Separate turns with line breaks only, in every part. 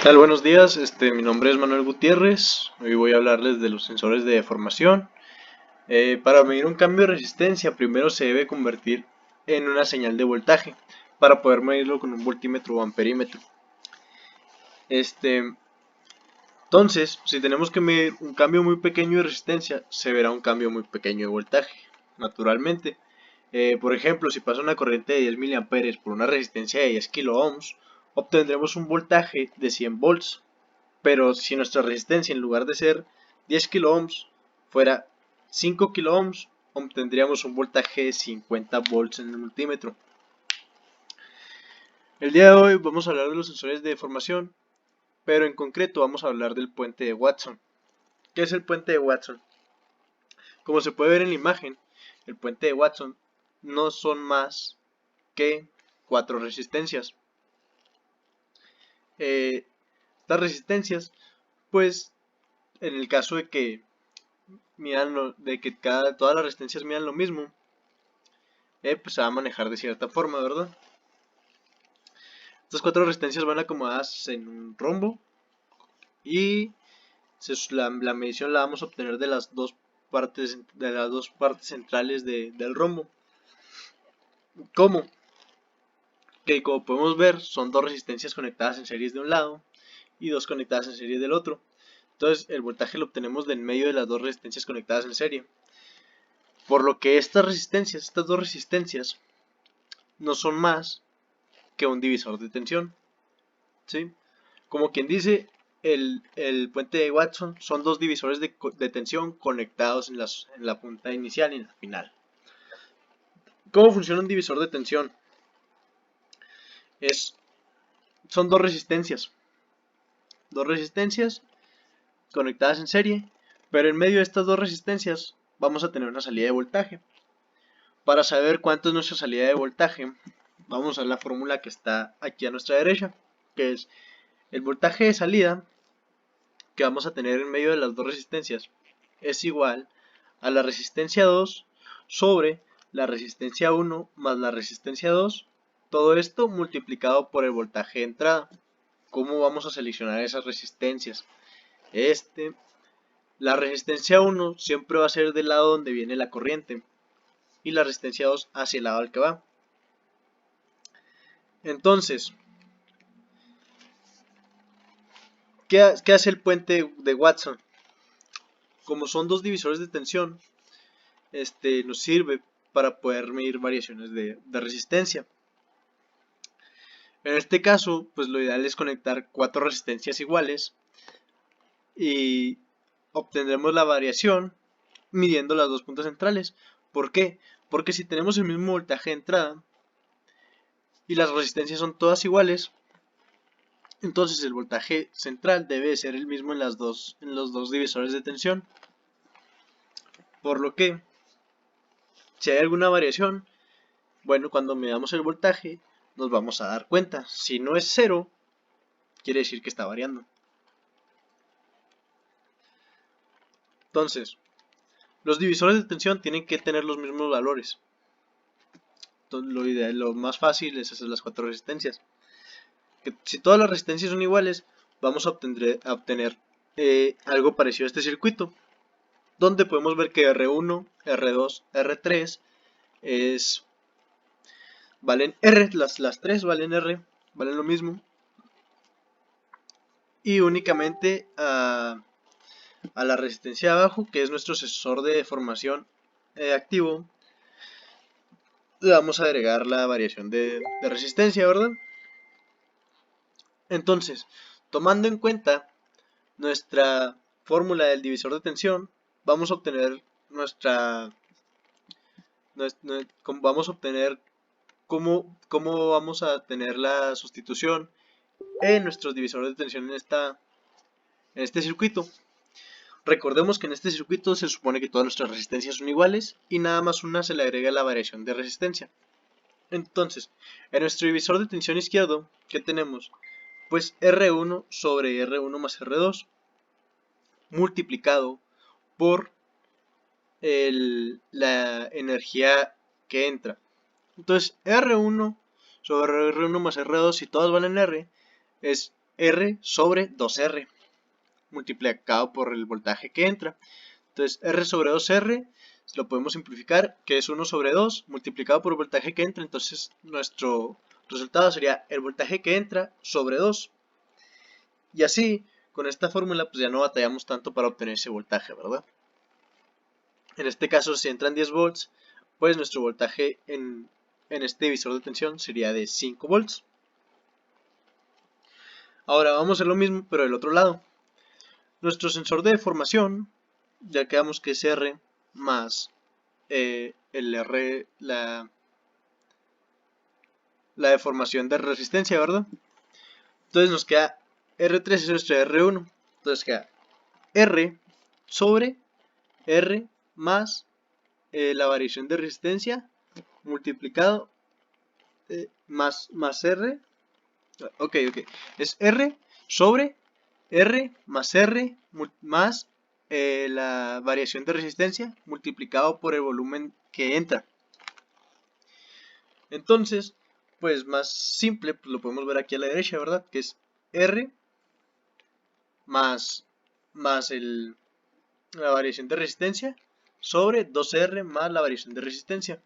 Tal? Buenos días, mi nombre es Manuel Gutiérrez. Hoy voy a hablarles de los sensores de deformación. Para medir un cambio de resistencia, primero se debe convertir en una señal de voltaje para poder medirlo con un voltímetro o amperímetro. Este, entonces, si tenemos que medir un cambio muy pequeño de resistencia, se verá un cambio muy pequeño de voltaje, naturalmente. Por ejemplo, si pasa una corriente de 10 miliamperes por una resistencia de 10 kilo ohms, obtendremos un voltaje de 100 volts. Pero si nuestra resistencia en lugar de ser 10 kilo ohms fuera 5 kilo ohms, obtendríamos un voltaje de 50 volts en el multímetro. El día de hoy vamos a hablar de los sensores de deformación, pero en concreto vamos a hablar del puente de Watson. ¿Qué es el puente de Watson? Como se puede ver en la imagen, el puente de Watson no son más que 4 resistencias. Estas resistencias, pues, en el caso de que todas las resistencias midan lo mismo, pues se va a manejar de cierta forma, ¿verdad? Estas 4 resistencias van acomodadas en un rombo y la medición la vamos a obtener de las dos partes centrales del rombo. ¿Cómo? Que como podemos ver, son dos resistencias conectadas en series de un lado y dos conectadas en serie del otro. Entonces el voltaje lo obtenemos del medio de las dos resistencias conectadas en serie. Por lo que estas dos resistencias, no son más que un divisor de tensión, ¿sí? Como quien dice, el puente de Watson son dos divisores de tensión conectados en la punta inicial y en la final. ¿Cómo funciona un divisor de tensión? Son dos resistencias conectadas en serie, pero en medio de estas dos resistencias vamos a tener una salida de voltaje. Para saber cuánto es nuestra salida de voltaje, vamos a la fórmula que está aquí a nuestra derecha, que es el voltaje de salida que vamos a tener en medio de las dos resistencias es igual a la resistencia 2 sobre la resistencia 1 más la resistencia 2, todo esto multiplicado por el voltaje de entrada. ¿Cómo vamos a seleccionar esas resistencias? La resistencia 1 siempre va a ser del lado donde viene la corriente y la resistencia 2 hacia el lado al que va. Entonces, ¿qué hace el puente de Watson? Como son dos divisores de tensión, nos sirve para poder medir variaciones de resistencia. En este caso, pues lo ideal es conectar 4 resistencias iguales y obtendremos la variación midiendo las dos puntas centrales. ¿Por qué? Porque si tenemos el mismo voltaje de entrada y las resistencias son todas iguales, entonces el voltaje central debe ser el mismo en los dos divisores de tensión. Por lo que, si hay alguna variación, bueno, cuando midamos el voltaje nos vamos a dar cuenta. Si no es cero, quiere decir que está variando. Entonces, los divisores de tensión tienen que tener los mismos valores. Entonces, lo más fácil es hacer las 4 resistencias. Que si todas las resistencias son iguales, vamos a obtener algo parecido a este circuito, donde podemos ver que R1, R2, R3 valen R, las 3 valen R, valen lo mismo. Y únicamente a la resistencia de abajo, que es nuestro sensor de deformación activo, le vamos a agregar la variación de resistencia, ¿verdad? Entonces, tomando en cuenta nuestra fórmula del divisor de tensión, vamos a obtener vamos a obtener cómo vamos a tener la sustitución en nuestros divisores de tensión en este circuito. Recordemos que en este circuito se supone que todas nuestras resistencias son iguales y nada más una se le agrega la variación de resistencia. Entonces, en nuestro divisor de tensión izquierdo, ¿qué tenemos? Pues R1 sobre R1 más R2 multiplicado por la energía que entra. Entonces, R1 sobre R1 más R2, si todas valen R, es R sobre 2R multiplicado por el voltaje que entra. Entonces R sobre 2R lo podemos simplificar, que es 1 sobre 2 multiplicado por el voltaje que entra. Entonces nuestro resultado sería el voltaje que entra sobre 2. Y así, con esta fórmula, pues ya no batallamos tanto para obtener ese voltaje, ¿verdad? En este caso, si entran 10 volts, pues nuestro voltaje en este divisor de tensión sería de 5 volts. Ahora vamos a hacer lo mismo, pero del otro lado. Nuestro sensor de deformación, ya quedamos que es R más el R, la deformación de resistencia, ¿verdad? Entonces nos queda R3 es nuestro R1. Entonces queda R sobre R más la variación de resistencia multiplicado más R. Ok. Es R sobre R más R más la variación de resistencia multiplicado por el volumen que entra. Entonces, pues más simple, pues lo podemos ver aquí a la derecha, ¿verdad? Que es R más la variación de resistencia sobre 2R más la variación de resistencia.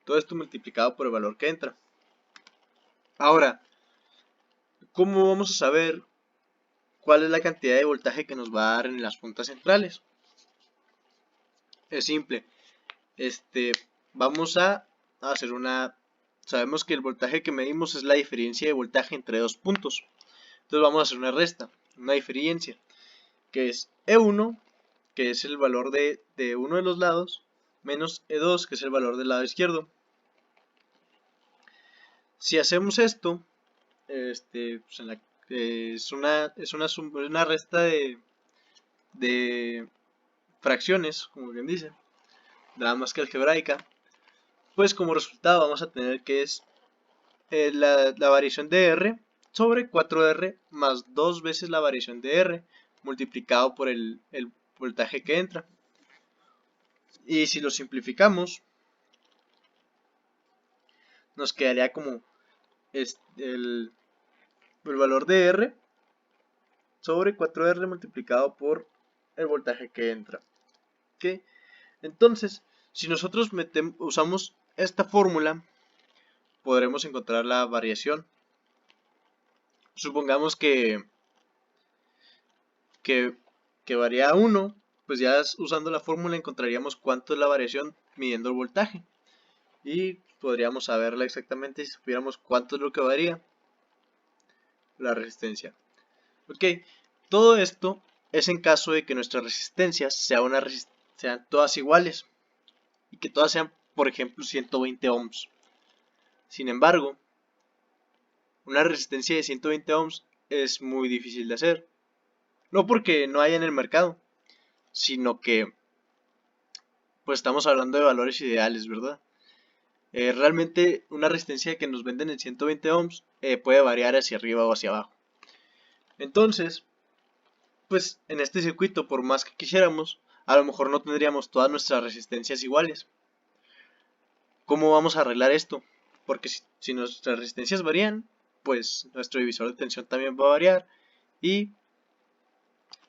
Todo esto multiplicado por el valor que entra. Ahora, ¿cómo vamos a saber cuál es la cantidad de voltaje que nos va a dar en las puntas centrales? Es simple. Vamos a hacer sabemos que el voltaje que medimos es la diferencia de voltaje entre dos puntos. Entonces vamos a hacer una resta, una diferencia, que es E1, que es el valor de uno de los lados, menos E2, que es el valor del lado izquierdo. Si hacemos esto, pues es una resta de fracciones, como bien dice, nada más que algebraica. Pues como resultado vamos a tener que es la variación de R sobre 4R más 2 veces la variación de R multiplicado por el voltaje que entra. Y si lo simplificamos, nos quedaría como el valor de R sobre 4R multiplicado por el voltaje que entra. ¿Okay? Entonces, si nosotros usamos esta fórmula, podremos encontrar la variación. Supongamos que varía 1, pues ya usando la fórmula encontraríamos cuánto es la variación midiendo el voltaje. Y podríamos saberla exactamente si supiéramos cuánto es lo que varía la resistencia. Ok, todo esto es en caso de que nuestras resistencias sean todas iguales y que todas sean, por ejemplo, 120 ohms. Sin embargo, una resistencia de 120 ohms es muy difícil de hacer. No porque no haya en el mercado, sino que pues estamos hablando de valores ideales, ¿verdad? Realmente una resistencia que nos venden en 120 ohms puede variar hacia arriba o hacia abajo. Entonces, pues en este circuito, por más que quisiéramos, a lo mejor no tendríamos todas nuestras resistencias iguales. ¿Cómo vamos a arreglar esto? Porque si nuestras resistencias varían, pues nuestro divisor de tensión también va a variar y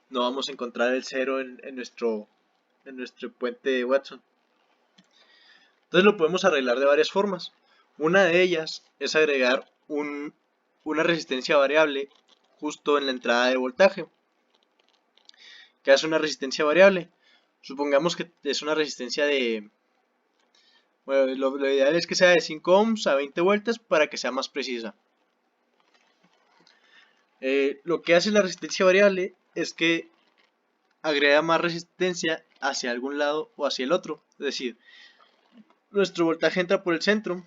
no vamos a encontrar el cero en nuestro puente de Watson. Entonces lo podemos arreglar de varias formas. Una de ellas es agregar una resistencia variable justo en la entrada de voltaje. ¿Qué hace una resistencia variable? Supongamos que es una resistencia de... Bueno, lo ideal es que sea de 5 ohms a 20 vueltas para que sea más precisa. Lo que hace la resistencia variable es que agrega más resistencia hacia algún lado o hacia el otro. Es decir, nuestro voltaje entra por el centro.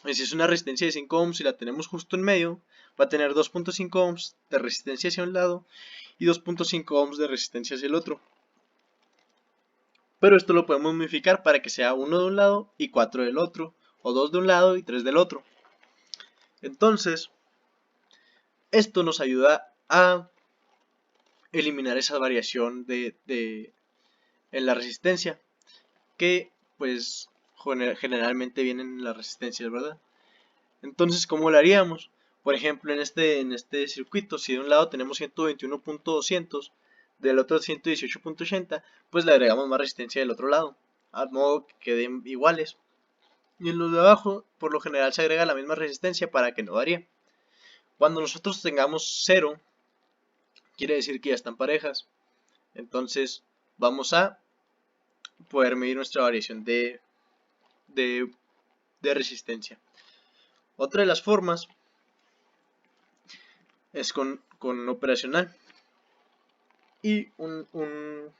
Y si es una resistencia de 5 ohms y la tenemos justo en medio, va a tener 2.5 ohms de resistencia hacia un lado y 2.5 ohms de resistencia hacia el otro. Pero esto lo podemos modificar para que sea 1 de un lado y 4 del otro, o 2 de un lado y 3 del otro. Entonces, esto nos ayuda a eliminar esa variación en la resistencia, que pues generalmente vienen en las resistencias, ¿verdad? Entonces, ¿cómo lo haríamos? Por ejemplo, en este circuito, si de un lado tenemos 121.200, del otro 118.80, pues le agregamos más resistencia del otro lado, a modo que queden iguales. Y en los de abajo, por lo general se agrega la misma resistencia para que no varíe. Cuando nosotros tengamos 0, quiere decir que ya están parejas. Entonces vamos a poder medir nuestra variación de resistencia. Otra de las formas es con operacional y una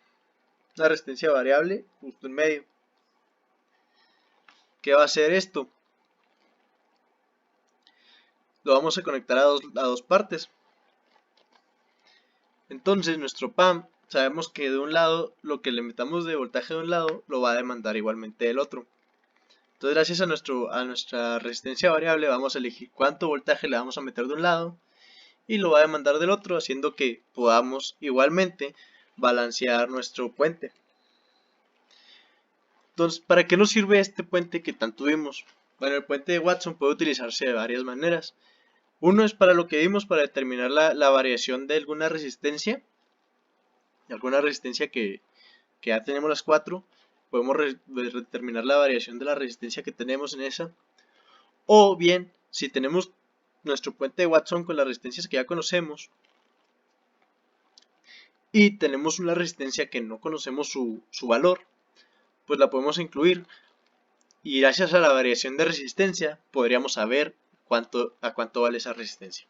resistencia variable justo en medio. ¿Qué va a hacer esto? Lo vamos a conectar a dos partes. Entonces nuestro PAM, sabemos que de un lado, lo que le metamos de voltaje de un lado, lo va a demandar igualmente del otro. Entonces gracias a nuestra resistencia variable vamos a elegir cuánto voltaje le vamos a meter de un lado y lo va a demandar del otro, haciendo que podamos igualmente balancear nuestro puente. Entonces, ¿para qué nos sirve este puente que tanto vimos? Bueno, el puente de Watson puede utilizarse de varias maneras. Uno es para lo que vimos, para determinar la variación de alguna resistencia que ya tenemos las 4. Podemos determinar la variación de la resistencia que tenemos en esa. O bien, si tenemos nuestro puente de Watson con las resistencias que ya conocemos y tenemos una resistencia que no conocemos su valor, pues la podemos incluir y gracias a la variación de resistencia podríamos saber a cuánto vale esa resistencia.